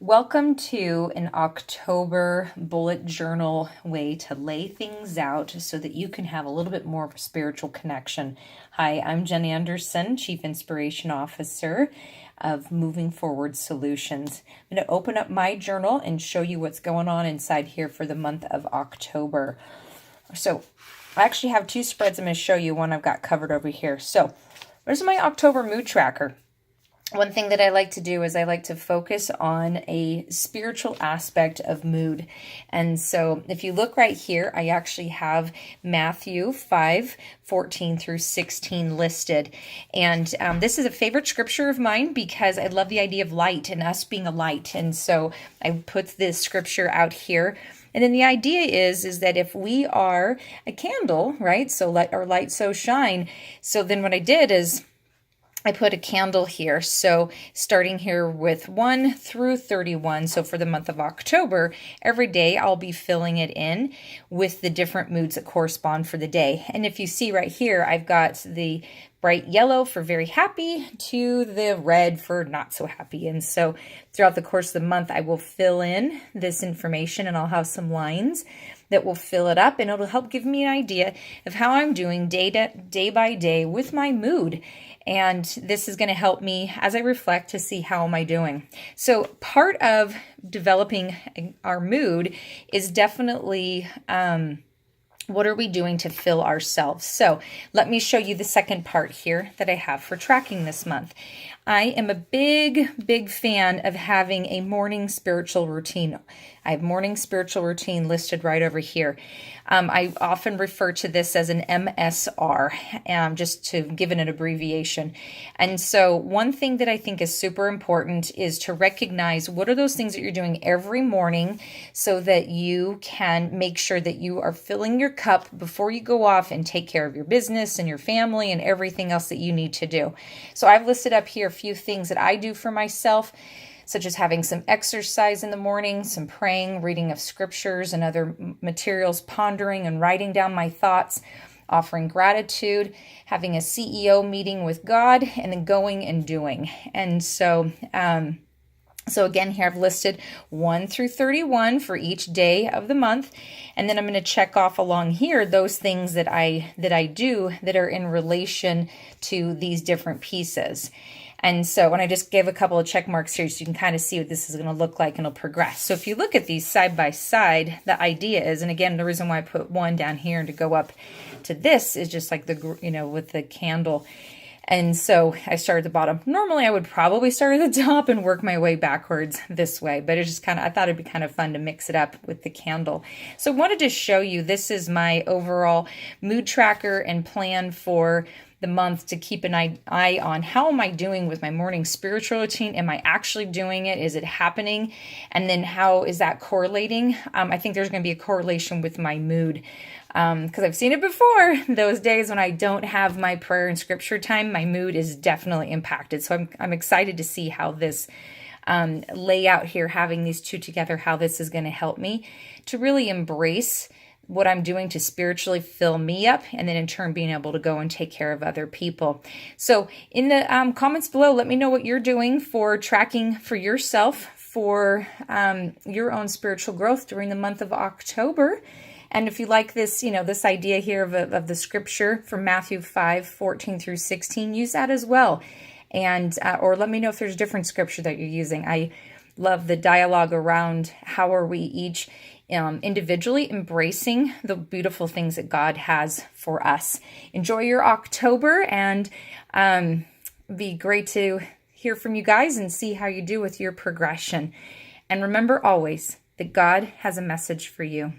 Welcome to an October bullet journal way to lay things out so that you can have a little bit more of a spiritual connection. Hi, I'm Jen Anderson, Chief Inspiration Officer of Moving Forward Solutions. I'm going to open up my journal and show you what's going on inside here for the month of October. So I actually have two spreads I'm going to show you. One I've got covered over here. So there's my October mood tracker. One thing that I like to do is I like to focus on a spiritual aspect of mood. And so if you look right here, I actually have Matthew 5:14 through 16 listed. And this is a favorite scripture of mine because I love the idea of light and us being a light. And so I put this scripture out here. And then the idea is that if we are a candle, right? So let our light so shine. So then what I did is I put a candle here, so starting here with 1 through 31, so for the month of October, every day I'll be filling it in with the different moods that correspond for the day. And if you see right here, I've got the bright yellow for very happy to the red for not so happy. And so throughout the course of the month, I will fill in this information and I'll have some lines that will fill it up and it'll help give me an idea of how I'm doing day by day with my mood. And this is going to help me as I reflect to see how am I doing. So part of developing our mood is definitely what are we doing to fill ourselves? So let me show you the second part here that I have for tracking this month. I am a big fan of having a morning spiritual routine. I have morning spiritual routine listed right over here. I often refer to this as an MSR, just to give it an abbreviation. And so one thing that I think is super important is to recognize what are those things that you're doing every morning so that you can make sure that you are filling your cup before you go off and take care of your business and your family and everything else that you need to do. So I've listed up here a few things that I do for myself, such as having some exercise in the morning, some praying, reading of scriptures and other materials, pondering and writing down my thoughts, offering gratitude, having a CEO meeting with God, and then going and doing. And so again, here I've listed 1 through 31 for each day of the month. And then I'm going to check off along here those things that I do that are in relation to these different pieces. And so when I just gave a couple of check marks here so you can kind of see what this is going to look like and it'll progress. So if you look at these side by side, the idea is, and again, the reason why I put one down here and to go up to this is just like with the candle. And so I started at the bottom. Normally I would probably start at the top and work my way backwards this way, but it's just I thought it'd be kind of fun to mix it up with the candle. So I wanted to show you, this is my overall mood tracker and plan for the month to keep an eye on how am I doing with my morning spiritual routine? Am I actually doing it? Is it happening? And then how is that correlating? I think there's going to be a correlation with my mood because I've seen it before. Those days when I don't have my prayer and scripture time, my mood is definitely impacted. So I'm excited to see how this layout here, having these two together, how this is going to help me to really embrace what I'm doing to spiritually fill me up, and then in turn being able to go and take care of other people. So in the comments below, let me know what you're doing for tracking for yourself for your own spiritual growth during the month of October. And if you like this, this idea here of the scripture from Matthew 5:14 through 16, use that as well. And or let me know if there's different scripture that you're using. I love the dialogue around how are we each individually embracing the beautiful things that God has for us. Enjoy your October, and be great to hear from you guys and see how you do with your progression. And remember always that God has a message for you.